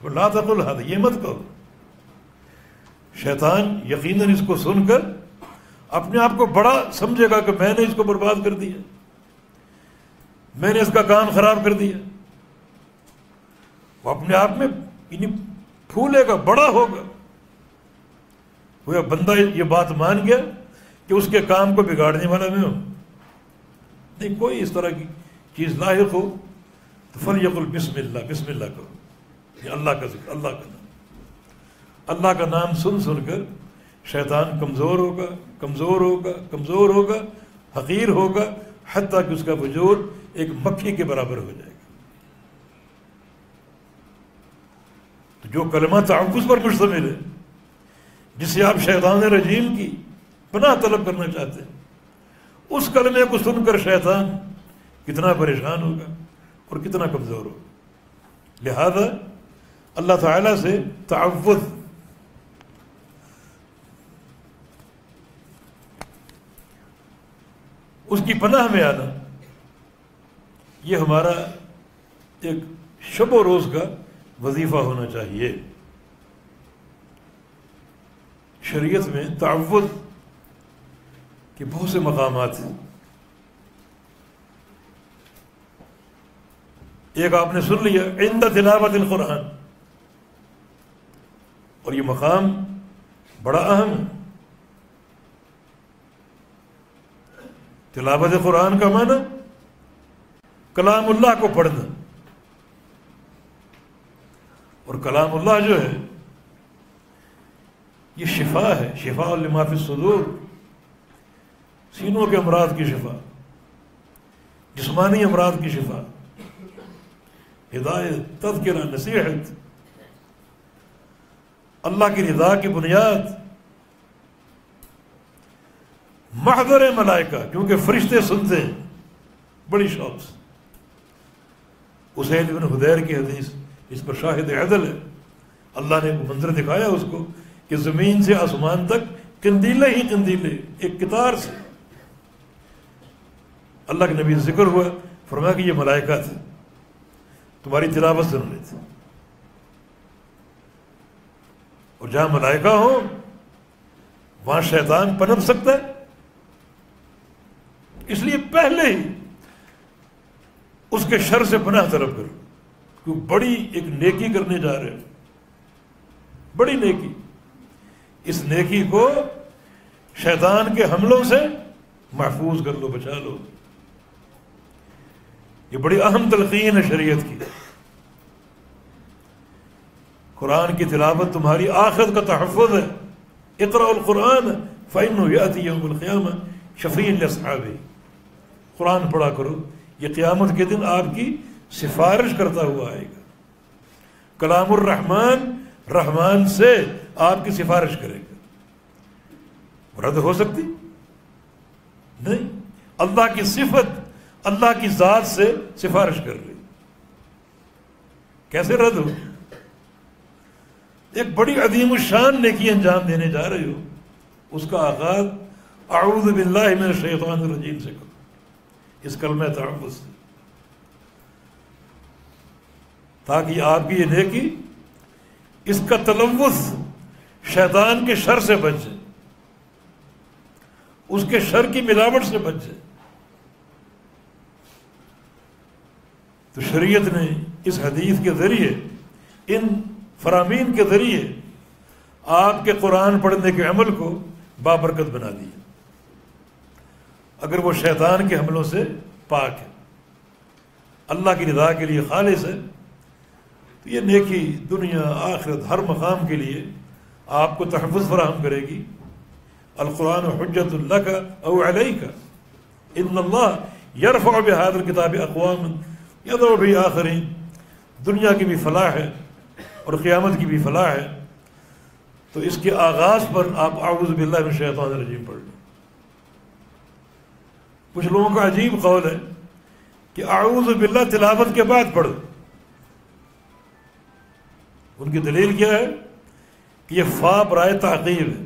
لا تقل هذا، یہ مت کہو. شیطان یقیناً اس کو سن کر اپنے آپ کو بڑا سمجھے گا کہ میں نے اس کو برباد کر دیا، میں نے اس کا کام خراب کر دیا. وہ اپنے آپ میں پھولے گا، بڑا ہوگا. وہ بندہ یہ بات مان گیا کہ اس کے کام کو بگاڑنے والا میں ہوں. نہیں، کوئی اس طرح کی چیز لاحق ہو تو فلیقل بسم اللہ، بسم اللہ کرو. یہ اللہ کا ذکر، اللہ کا نام. اللہ کا نام سن سن کر شیطان کمزور ہوگا، کمزور ہوگا، کمزور ہوگا، حقیر ہوگا، حتیٰ کہ اس کا وجود ایک مکھی کے برابر ہو جائے گا. تو جو کلمہ تعوذ پر مشتمل ہے، جسے آپ شیطان رجیم کی پناہ طلب کرنا چاہتے ہیں، اس کلمے کو سن کر شیطان کتنا پریشان ہوگا اور کتنا کمزور ہوگا۔ لہذا اللہ تعالیٰ سے تعوذ، اس کی پناہ میں آنا، یہ ہمارا ایک شب و روز کا وظیفہ ہونا چاہیے۔ شریعت میں تعوذ کے بہت سے مقامات ہیں۔ ایک آپ نے سن لیا عند تلاوت القرآن، اور یہ مقام بڑا اہم ہے۔ تلاوت قرآن کا معنی کلام اللہ کو پڑھنا، اور کلام اللہ جو ہے یہ شفا ہے، شفاء لما فی الصدور، سینوں کے امراض کی شفا، جسمانی امراض کی شفا، ہدایت، تذکرہ، نصیحت، اللہ کی رضا کی بنیاد، محضر ملائکہ، کیونکہ فرشتے سنتے ہیں بڑی شوق سے۔ اسید بن حدیر کی حدیث اس پر شاہد عدل ہے، اللہ نے منظر دکھایا اس کو کہ زمین سے آسمان تک قندیلے ہی قندیلے، ایک قطار سے۔ اللہ کے نبی ذکر ہوا، فرمایا کہ یہ ملائکہ تھے، تمہاری تلاوت سن رہے تھے۔ اور جہاں ملائکہ ہوں وہاں شیطان پنپ سکتا ہے، اس لیے پہلے ہی اس کے شر سے پناہ طلب کرو، کیونکہ بڑی ایک نیکی کرنے جا رہے ہو، بڑی نیکی۔ اس نیکی کو شیطان کے حملوں سے محفوظ کر لو، بچا لو۔ یہ بڑی اہم تلقین ہے شریعت کی۔ قرآن کی تلاوت تمہاری آخرت کا تحفظ ہے۔ اقرأ القرآن فإنه يأتي يوم القيامة شفيعا لأصحابه، قرآن پڑھا کرو، یہ قیامت کے دن آپ کی سفارش کرتا ہوا آئے گا۔ کلام الرحمن، رحمان سے آپ کی سفارش کرے گا، رد ہو سکتی نہیں۔ اللہ کی صفت، اللہ کی ذات سے سفارش کر رہی، کیسے رد ہو؟ ایک بڑی عظیم الشان نیکی انجام دینے جا رہے ہو، اس کا آغاز اعوذ باللہ من الشیطان الرجیم سے کرو، اس کلمہ تعوذ سے، تاکہ آپ کی یہ نیکی، اس کا تلوث شیطان کے شر سے بچ جائے، اس کے شر کی ملاوٹ سے بچ جائے۔ تو شریعت نے اس حدیث کے ذریعے، ان فرامین کے ذریعے آپ کے قرآن پڑھنے کے عمل کو بابرکت بنا دیا، اگر وہ شیطان کے حملوں سے پاک ہے، اللہ کی رضا کے لیے خالص ہے، تو یہ نیکی دنیا آخرت ہر مقام کے لیے آپ کو تحفظ فراہم کرے گی۔ القرآن حجت لک او علیک، ان اللہ یرفع بہذا الکتاب اقوام یدعو بہ آخرین، دنیا کی بھی فلاح ہے اور قیامت کی بھی فلاح ہے۔ تو اس کے آغاز پر آپ اعوذ باللہ من الشیطان الرجیم پڑھ لیں۔ کچھ لوگوں کا عجیب قول ہے کہ اعوذ باللہ تلاوت کے بعد پڑھو، ان کی دلیل کیا ہے کہ یہ فا برائے تعقیب ہے،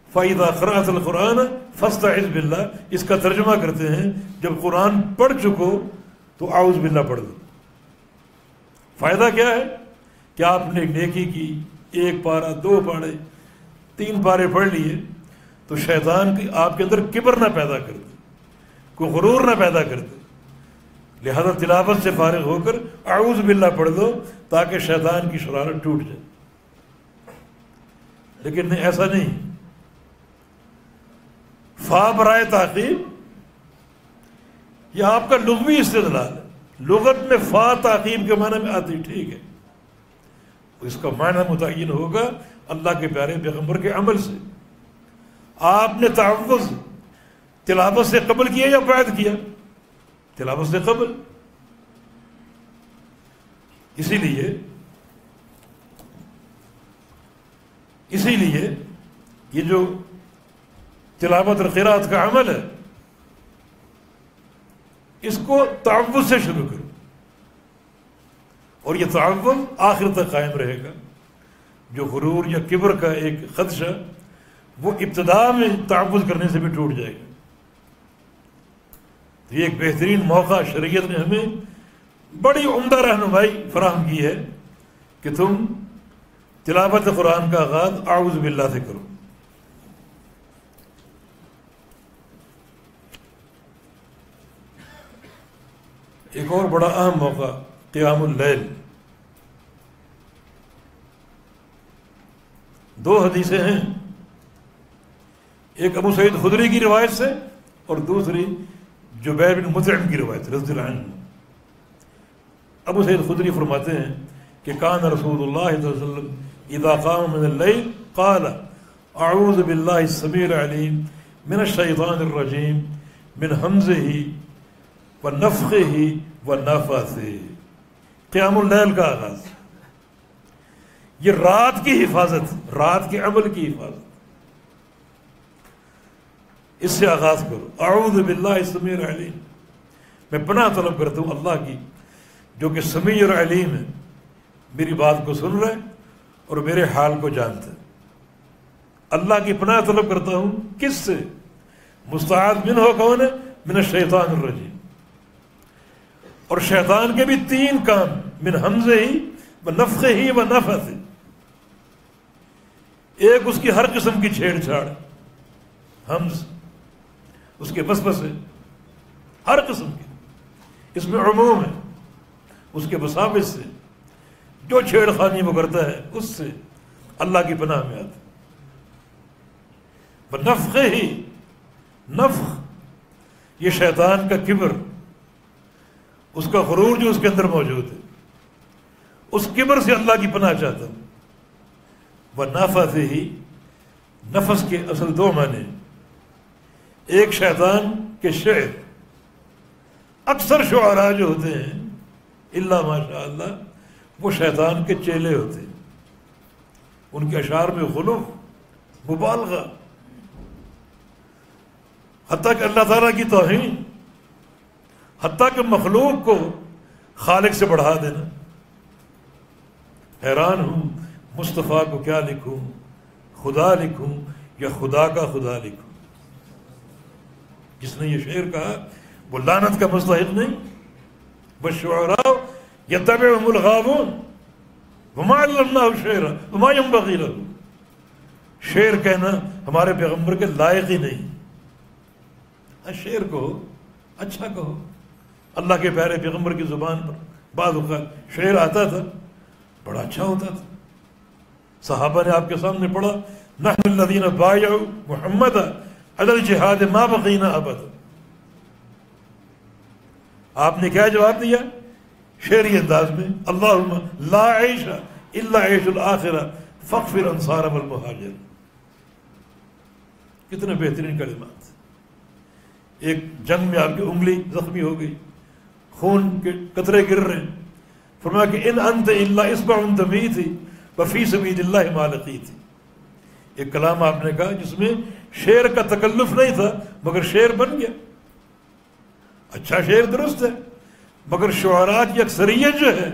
فَإِذَا قَرَأْتَ الْقُرْآنَ فَاسْتَعِذْ بِاللَّهِ، اس کا ترجمہ کرتے ہیں جب قرآن پڑھ چکو تو اعوذ باللہ پڑھ دو۔ فائدہ کیا ہے کہ آپ نے نیکی کی، ایک پارہ، 2 پارے، 3 پارے پڑھ لیے، تو شیطان کی آپ کے اندر کبر نہ پیدا کر دے، کوئی غرور نہ پیدا کر دے، لہذا تلاوت سے فارغ ہو کر اعوذ باللہ پڑھ دو تاکہ شیطان کی شرارت ٹوٹ جائے۔ لیکن نہیں، ایسا نہیں، فا برائے تعقیب یہ آپ کا لغوی استدلال ہے، لغت میں فا تعقیب کے معنی میں آتی، ٹھیک ہے، اس کا معنی متعین ہوگا اللہ کے پیارے پیغمبر کے عمل سے۔ آپ نے تعوذ تلاوت سے قبل کیا یا بعد کیا؟ تلاوت سے قبل۔ اسی لیے یہ جو تلاوت اور قرات کا عمل ہے اس کو تعوذ سے شروع کرو، اور یہ تعوذ آخر تک قائم رہے گا۔ جو غرور یا کبر کا ایک خدشہ وہ ابتدا میں تعوذ کرنے سے بھی ٹوٹ جائے گا۔ یہ ایک بہترین موقع شریعت نے ہمیں بڑی عمدہ رہنمائی فراہم کی ہے کہ تم تلاوت قرآن کا آغاز اعوذ باللہ سے کرو۔ ایک اور بڑا اہم موقع قیام اللیل۔ دو حدیثیں ہیں، ایک ابو سعید خدری کی روایت سے اور دوسری جبیر بن مطعم کی روایت رضی اللہ عنہ۔ ابو سعید خدری فرماتے ہیں کہ کان رسول اللہ صلی اللہ علیہ وسلم اذا قام من اللیل قال اعوذ باللہ السمیع العلیم من الشیطان الرجیم من حمزہ ونفخہ ونفثہ۔ قیام اللیل کا آغاز، یہ رات کی حفاظت، رات کے عمل کی حفاظت، اس سے آغاز کرو۔ اعوذ باللہ السمیع العلیم، میں پناہ طلب کرتا ہوں اللہ کی جو کہ سمیع اور علیم ہے، میری بات کو سن رہے اور میرے حال کو جانتا ہے۔ اللہ کی پناہ طلب کرتا ہوں کس سے؟ مستعاذ منہ کون ہے؟ من الشیطان الرجیم۔ اور شیطان کے بھی تین کام، من حمزہ ہی و نفخہ ہی و نفثہ۔ ایک اس کی ہر قسم کی چھیڑ چھاڑ، حمز اس کے وسوسے ہر قسم کے، اس میں عموم ہے، اس کے وساوس سے جو چھیڑ خانی وہ کرتا ہے اس سے اللہ کی پناہ میں آتا۔ نفخہ ہی، نفخ یہ شیطان کا کبر، اس کا غرور جو اس کے اندر موجود ہے، اس کبر سے اللہ کی پناہ چاہتا ہوں۔ ونفثہ ہی، نفس کے اصل دو معنی، ایک شیطان کے شعر، اکثر شعراء جو ہوتے ہیں الا ماشاء اللہ وہ شیطان کے چیلے ہوتے ہیں، ان کے اشعار میں غلو، مبالغہ، حتیٰ کہ اللہ تعالیٰ کی توہین، حتیٰ کہ مخلوق کو خالق سے بڑھا دینا۔ حیران ہوں مصطفیٰ کو کیا لکھوں، خدا لکھوں یا خدا کا خدا لکھوں۔ جس نے یہ شعر کہا وہ لعنت کا مستحق نہیں۔ والشعراء یتبعہم الغاوون وما علمناہ الشعر وما ينبغی لہ۔ شعر کہنا ہمارے پیغمبر کے لائق ہی نہیں۔ شعر کہو، اچھا کہو۔ اللہ کے پیارے پیغمبر کی زبان پر بعض اوقات شعر آتا تھا، بڑا اچھا ہوتا تھا۔ صحابہ نے آپ کے سامنے پڑھا نحن الذین بایعوا محمد علی الجہاد ما بقینا ابدا۔ آپ نے کیا جواب دیا؟ شعری انداز میں، اللہم لا عیش الا عیش الآخرہ فاغفر انصار والمہاجر۔ کتنے بہترین کلمات۔ ایک جنگ میں آپ کی انگلی زخمی ہو گئی، خون کے قطرے گر رہے ہیں، فرمایا کہ ان انت الا اصبع دمیت وفی سبیل اللہ ما لقیت۔ ایک کلام آپ نے کہا جس میں شعر کا تکلف نہیں تھا مگر شعر بن گیا۔ اچھا شعر درست ہے مگر شعراء کی اکثریت جو ہے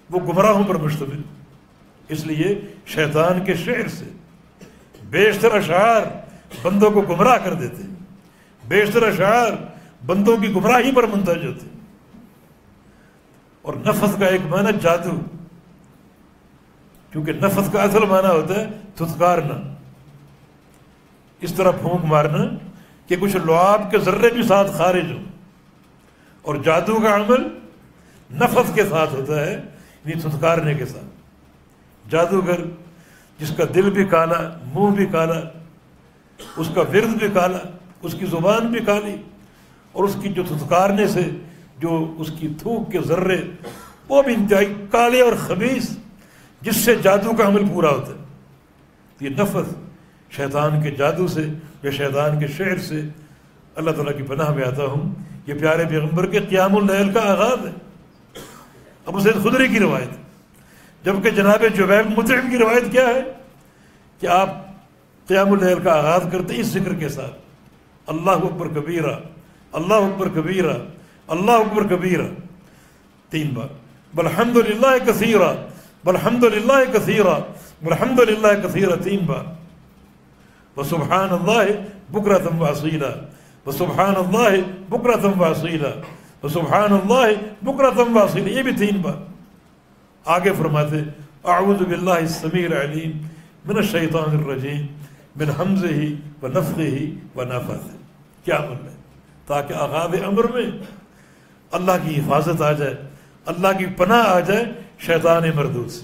وہ گمراہوں پر مشتمل، اس لیے شیطان کے شعر سے بیشتر اشعار بندوں کو گمراہ کر دیتے ہیں، بیشتر اشعار بندوں کی گمراہی پر منتج ہوتے ہیں۔ اور نفث کا ایک معنی جادو، کیونکہ نفث کا اصل معنی ہوتا ہے دھتکارنا، اس طرح پھونک مارنا کہ کچھ لعاب کے ذرے بھی ساتھ خارج ہوں۔ اور جادو کا عمل نفث کے ساتھ ہوتا ہے، یعنی دھتکارنے کے ساتھ۔ جادوگر جس کا دل بھی کالا، منہ بھی کالا، اس کا ورد بھی کالا، اس کی زبان بھی کالی، اور اس کی جو دھتکارنے سے جو اس کی تھوک کے ذرے وہ بھی انتہائی کالے اور خبیث، جس سے جادو کا عمل پورا ہوتا ہے۔ یہ نفث شیطان کے جادو سے یا شیطان کے شعر سے اللہ تعالیٰ کی پناہ میں آتا ہوں۔ یہ پیارے پیغمبر کے قیام اللیل کا آغاز ہے۔ ابو سعید خدری کی روایت، جبکہ جناب جبیر بن مطعم کی روایت کیا ہے کہ آپ قیام اللیل کا آغاز کرتے اس ذکر کے ساتھ، اللہ اکبر کبیرہ، اللہ اکبر کبیرہ، اللہ اکبر کبیرہ 3 بار، والحمد للہ کثیرہ، والحمد للہ کثیرہ، والحمد للہ کثیرہ 3 بار، وسبحان اللہ بکرۃ واصیلا، وسبحان اللہ بکرۃ واصیلا، وسبحان اللہ بکرۃ واصیلا، یہ بھی 3 بار۔ آگے فرماتے اعوذ باللہ السمیع العلیم من الشیطان الرجیم من حمزہ ونفخہ ونفثہ، کیا مطلب ہے؟ تاکہ آغاز امر میں اللہ کی حفاظت آ جائے، اللہ کی پناہ آ جائے شیطان مردود سے۔